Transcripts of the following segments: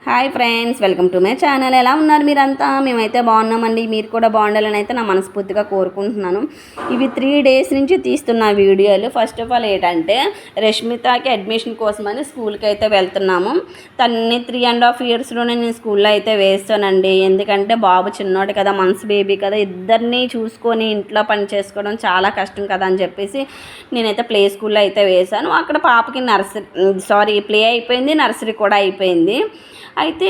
Hi friends, welcome to my channel. ఎలా ఉన్నారు మీరంతా? మేమైతే బాగున్నామండి. మీరు కూడా బాగుండాలని అయితే నా మనస్ఫూర్తిగా కోరుకుంటున్నాను. ఇవి 3 డేస్ నుంచి తీస్తున్న వీడియోలు. ఫస్ట్ ఆఫ్ ఆల్ ఏంటంటే రష్మితకి అడ్మిషన్ కోసమని స్కూల్కి అయితే వెళ్తున్నాము. తన్ని 3.5 ఇయర్స్లోనే నేను స్కూల్లో అయితే వేస్తానండి. ఎందుకంటే బాబు చిన్నోడు కదా, మంత్స్ బేబీ కదా, ఇద్దరిని చూసుకొని ఇంట్లో పని చేసుకోవడం చాలా కష్టం కదా అని చెప్పేసి నేనైతే ప్లే స్కూల్లో అయితే వేశాను. అక్కడ పాపకి ప్లే అయిపోయింది, నర్సరీ కూడా అయిపోయింది. అయితే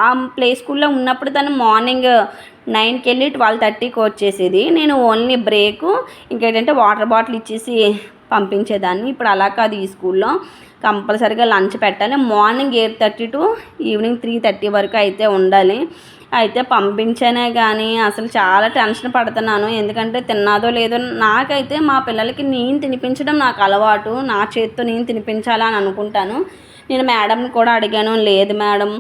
ఆ ప్లే స్కూల్లో ఉన్నప్పుడు తను మార్నింగ్ 9కి వెళ్ళి 12:30కి వచ్చేసేది. నేను ఓన్లీ బ్రేకు ఇంకేంటంటే వాటర్ బాటిల్ ఇచ్చేసి పంపించేదాన్ని. ఇప్పుడు అలా కాదు, ఈ స్కూల్లో కంపల్సరీగా లంచ్ పెట్టాలి. మార్నింగ్ 8:30 టు ఈవినింగ్ 3:30 వరకు అయితే ఉండాలి. అయితే పంపించానే కానీ అసలు చాలా టెన్షన్ పడుతున్నాను. ఎందుకంటే తిన్నాదో లేదో. నాకైతే మా పిల్లలకి నేను తినిపించడం నాకు అలవాటు. నా చేతితో నేను తినిపించాలని అనుకుంటాను. నేను మేడంని కూడా అడిగాను. లేదు మేడం,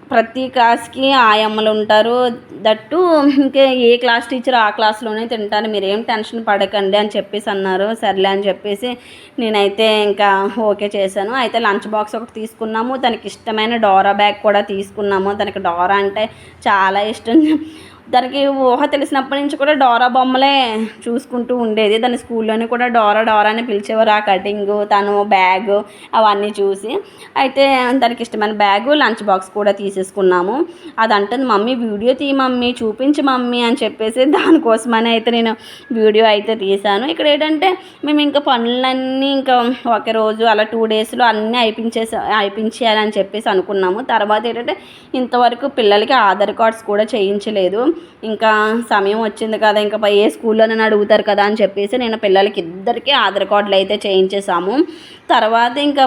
ప్రతి క్లాస్కి ఆయమ్మలు ఉంటారు, దట్టు ఇంకా ఏ క్లాస్ టీచర్ ఆ క్లాస్లోనే తింటారు, మీరేం టెన్షన్ పడకండి అని చెప్పేసి అన్నారు. సర్లే అని చెప్పేసి నేనైతే ఇంకా ఓకే చేశాను. అయితే లంచ్ బాక్స్ ఒకటి తీసుకున్నాము. తనకి ఇష్టమైన డోరా బ్యాగ్ కూడా తీసుకున్నాము. తనకి డోరా అంటే చాలా ఇష్టం. దానికి ఊహ తెలిసినప్పటి నుంచి కూడా డోరా బొమ్మలే చూసుకుంటూ ఉండేది. దాని స్కూల్లోనే కూడా డోరా అని పిలిచేవారు. ఆ కటింగు, తను బ్యాగు అవన్నీ చూసి అయితే దానికి ఇష్టమైన బ్యాగు, లంచ్ బాక్స్ కూడా తీసేసుకున్నాము. అది అంటుంది, మమ్మీ వీడియో తీ మమ్మీ, చూపించి మమ్మీ అని చెప్పేసి దానికోసమని అయితే నేను వీడియో అయితే తీశాను. ఇక్కడ ఏంటంటే మేము ఇంకా పనులన్నీ ఇంకా ఒక రోజు అలా 2 డేస్లో అన్నీ అయిపించేయాలని చెప్పేసి అనుకున్నాము. తర్వాత ఏంటంటే ఇంతవరకు పిల్లలకి ఆధార్ కార్డ్స్ కూడా చేయించలేదు. ఇంకా సమయం వచ్చింది కదా, ఇంకా ఏ స్కూల్లోనైనా అడుగుతారు కదా అని చెప్పేసి నేను పిల్లలకి ఇద్దరికీ ఆధార్ కార్డులు అయితే చేయించేసాము. తర్వాత ఇంకా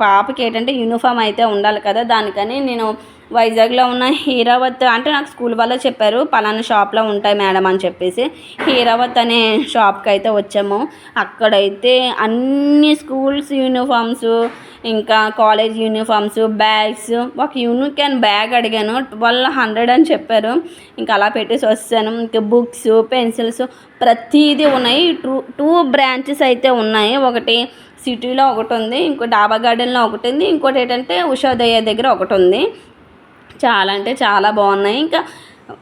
పాపకి ఏంటంటే యూనిఫామ్ అయితే ఉండాలి కదా, దానికని నేను వైజాగ్లో ఉన్న హీరావత్, అంటే నాకు స్కూల్ వల్ల చెప్పారు పలానా షాప్లో ఉంటాయి మేడం అని చెప్పేసి, హీరావత్ అనే షాప్కి అయితే వచ్చాము. అక్కడైతే అన్ని స్కూల్స్ యూనిఫామ్స్, ఇంకా కాలేజ్ యూనిఫామ్స్, బ్యాగ్స్, ఒక యూనికాన్ బ్యాగ్ అడిగాను, 1200 అని చెప్పారు. ఇంకా అలా పెట్టేసి వస్తాను. ఇంకా బుక్స్, పెన్సిల్స్ ప్రతిదీ ఉన్నాయి. 2 బ్రాంచెస్ అయితే ఉన్నాయి. ఒకటి సిటీలో ఒకటి ఉంది, ఇంకో డాబా గార్డెన్లో ఒకటి ఉంది, ఇంకోటి ఏంటంటే ఉషోదయ దగ్గర ఒకటి ఉంది. చాలా అంటే చాలా బాగున్నాయి. ఇంకా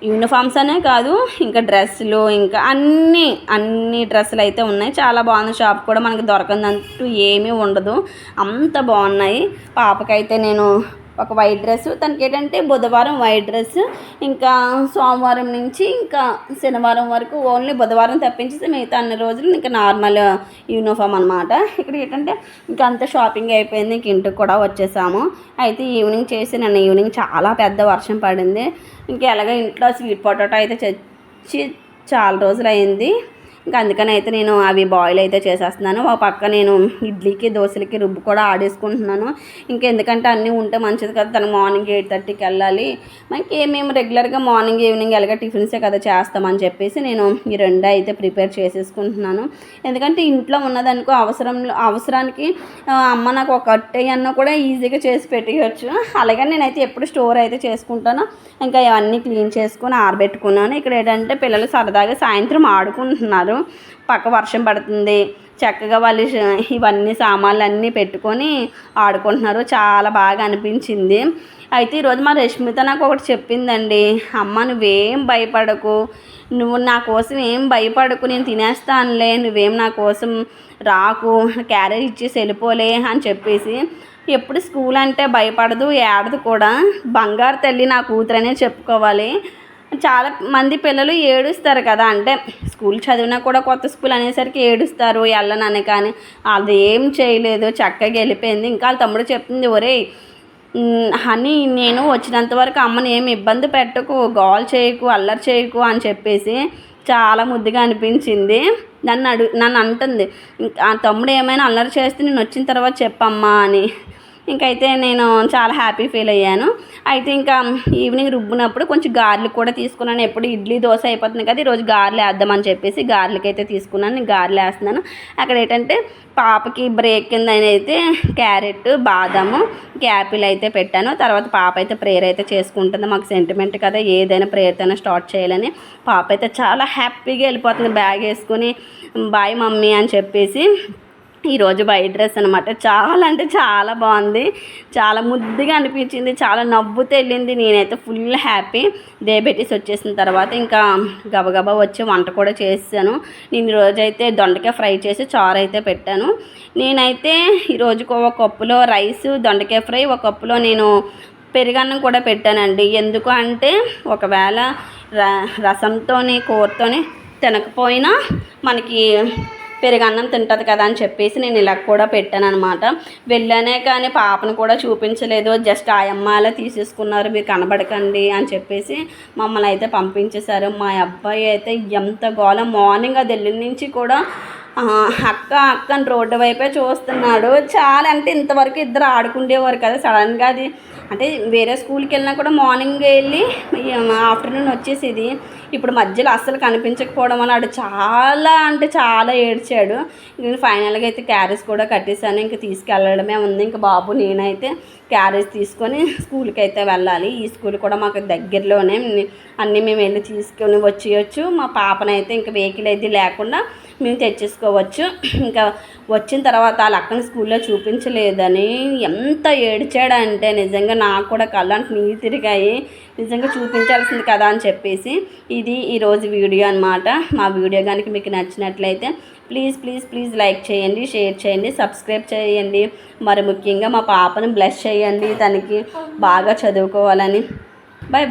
యూనిఫామ్స్ అనే కాదు, ఇంకా డ్రెస్సులు, ఇంకా అన్ని డ్రెస్సులు అయితే ఉన్నాయి. చాలా బాగుంది షాప్ కూడా. మనకి దొరకందంటూ ఏమీ ఉండదు, అంత బాగున్నాయి. పాపకైతే నేను ఒక వైట్ డ్రెస్, తనకి ఏంటంటే బుధవారం వైట్ డ్రెస్, ఇంకా సోమవారం నుంచి ఇంకా శనివారం వరకు ఓన్లీ బుధవారం తప్పించి మిగతా అన్ని రోజులు ఇంకా నార్మల్ యూనిఫామ్ అనమాట. ఇక్కడ ఏంటంటే ఇంకా అంత షాపింగ్ అయిపోయింది, ఇంక ఇంటికి కూడా వచ్చేసాము. అయితే ఈవినింగ్ ఈవినింగ్ చాలా పెద్ద వర్షం పడింది. ఇంకా ఎలాగ ఇంట్లో స్వీట్ పొటాటో అయితే తెచ్చి చాలా రోజులు అయింది. ఇంకా అందుకని అయితే నేను అవి బాయిల్ అయితే చేసేస్తున్నాను. ఒక పక్క నేను ఇడ్లీకి దోశలకి రుబ్బు కూడా ఆడేసుకుంటున్నాను. ఎందుకంటే అన్నీ ఉంటే మంచిది కదా. తను మార్నింగ్ 8:30కి వెళ్ళాలి. మనకి మేము రెగ్యులర్గా మార్నింగ్ ఈవినింగ్ ఎలాగ టిఫిన్సే కదా చేస్తామని చెప్పేసి నేను ఈ 2 అయితే ప్రిపేర్ చేసేసుకుంటున్నాను. ఎందుకంటే ఇంట్లో ఉన్నదనుకో అవసరానికి అమ్మ నాకు ఒక అట్టయ్యన్న కూడా ఈజీగా చేసి పెట్టేయచ్చు. అలాగే నేనైతే ఎప్పుడు స్టోర్ అయితే చేసుకుంటాను. ఇంకా ఇవన్నీ క్లీన్ చేసుకొని ఆరబెట్టుకున్నాను. ఇక్కడ ఏంటంటే పిల్లలు సరదాగా సాయంత్రం ఆడుకుంటున్నారు. పక్క వర్షం పడుతుంది, చక్కగా వాళ్ళు ఇవన్నీ సామాన్లు అన్నీ పెట్టుకొని ఆడుకుంటున్నారు. చాలా బాగా అనిపించింది. అయితే ఈరోజు మా రష్మిత నాకు ఒకటి చెప్పిందండి, అమ్మ నువ్వేం భయపడకు, నువ్వు నా కోసం ఏం భయపడకు, నేను తినేస్తానులే, నువ్వేం నా కోసం రాకు, క్యారేజ్ ఇచ్చేసి వెళ్ళిపోలే అని చెప్పేసి. ఎప్పుడు స్కూల్ అంటే భయపడదు, ఏడదు కూడా. బంగారు తల్లి నా కూతురనే చెప్పుకోవాలి. చాలా మంది పిల్లలు ఏడుస్తారు కదా, అంటే స్కూల్ చదివినా కూడా కొత్త స్కూల్ అనేసరికి ఏడుస్తారు వెళ్ళనని. కానీ అది ఏం చేయలేదు, చక్కగా వెళ్ళిపోయింది. ఇంకా వాళ్ళ తమ్ముడు చెప్తుంది, ఒరేయ్ అని నేను వచ్చినంత వరకు అమ్మని ఏమి ఇబ్బంది పెట్టకు, గోల్ చేయకు, అల్లరి చేయకు అని చెప్పేసి చాలా ముద్దుగా అనిపించింది. నన్ను అంటుంది, ఆ తమ్ముడు ఏమైనా అల్లరి చేస్తే నేను వచ్చిన తర్వాత చెప్పమ్మా అని. ఇంకైతే నేను చాలా హ్యాపీ ఫీల్ అయ్యాను. అయితే ఇంకా ఈవినింగ్ రుబ్బినప్పుడు కొంచెం గారెలు కూడా తీసుకున్నాను. ఎప్పుడు ఇడ్లీ దోశ అయిపోతుంది కదా, ఈరోజు గారెలు వేద్దామని చెప్పేసి గారెలకి అయితే తీసుకున్నాను. నేను గారెలు వేస్తున్నాను. అక్కడ ఏంటంటే పాపకి బ్రేక్ కింద అయితే క్యారెట్, బాదాము, యాపిల్ అయితే పెట్టాను. తర్వాత పాప అయితే ప్రేయర్ అయితే చేసుకుంటుంది. మాకు సెంటిమెంట్ కదా, ఏదైనా ప్రేయర్తోనే స్టార్ట్ చేయాలని. పాప అయితే చాలా హ్యాపీగా వెళ్ళిపోతుంది బ్యాగ్ వేసుకొని, బాయ్ మమ్మీ అని చెప్పేసి. ఈరోజు వైట్ డ్రెస్ అనమాట. చాలా అంటే చాలా బాగుంది, చాలా ముద్దుగా అనిపించింది, చాలా నవ్వుతూ వెళ్ళింది. నేనైతే ఫుల్ హ్యాపీ. డయాబెటీస్ వచ్చేసిన తర్వాత ఇంకా గబగబా వచ్చి వంట కూడా చేసాను. నేను ఈరోజైతే దొండకాయ ఫ్రై చేసి చారు అయితే పెట్టాను. నేనైతే ఈరోజు ఒక కప్పులో రైస్, దొండకాయ ఫ్రై, ఒక కప్పులో నేను పెరుగన్నం కూడా పెట్టానండి. ఎందుకు అంటే ఒకవేళ రసంతోని కూరతోని తినకపోయినా మనకి పెరుగన్నం తింటుంది కదా అని చెప్పేసి నేను ఇలా కూడా పెట్టాను అనమాట. వెళ్ళానే కానీ పాపను కూడా చూపించలేదు. జస్ట్ ఆ అమ్మాయిలా తీసేసుకున్నారు, మీరు కనబడకండి అని చెప్పేసి మమ్మల్ని అయితే పంపించేశారు. మా అబ్బాయి అయితే ఎంత గోల, మార్నింగ్ అది వెళ్ళిన నుంచి కూడా అక్క అక్కని రోడ్డు వైపే చూస్తున్నాడు. చాలా అంటే ఇంతవరకు ఇద్దరు ఆడుకుండేవారు కదా, సడన్గా అది అంటే వేరే స్కూల్కి వెళ్ళినా కూడా మార్నింగ్ వెళ్ళి ఆఫ్టర్నూన్ వచ్చేసేది. ఇప్పుడు మధ్యలో అస్సలు కనిపించకపోవడం వల్ల ఆడు చాలా అంటే చాలా ఏడ్చాడు. నేను ఫైనల్గా అయితే క్యారేజ్ కూడా కట్టేశాను. ఇంక తీసుకెళ్ళడమే ఉంది. ఇంక బాబు నేనైతే క్యారేజ్ తీసుకొని స్కూల్కి అయితే వెళ్ళాలి. ఈ స్కూల్ కూడా మాకు దగ్గరలోనే, అన్నీ మేము వెళ్ళి తీసుకొని వచ్చేయచ్చు. మా పాపనైతే ఇంక వెహికల్ అయితే లేకుండా మేము తెచ్చేసుకోవచ్చు. ఇంకా వచ్చిన తర్వాత వాళ్ళ అక్కని స్కూల్లో చూపించలేదని ఎంత ఏడ్చాడంటే నిజంగా నాకు కూడా కళ్ళంటే నీళ్ళు తిరిగాయి. నిజంగా చూపించాల్సింది కదా అని చెప్పేసి ఇది ఈరోజు వీడియో అనమాట. మా వీడియో కనుక మీకు నచ్చినట్లయితే ప్లీజ్ లైక్ చేయండి, షేర్ చేయండి, సబ్స్క్రైబ్ చేయండి. మరి ముఖ్యంగా మా పాపను బ్లెస్ చేయండి, తనకి బాగా చదువుకోవాలని. Bye bye.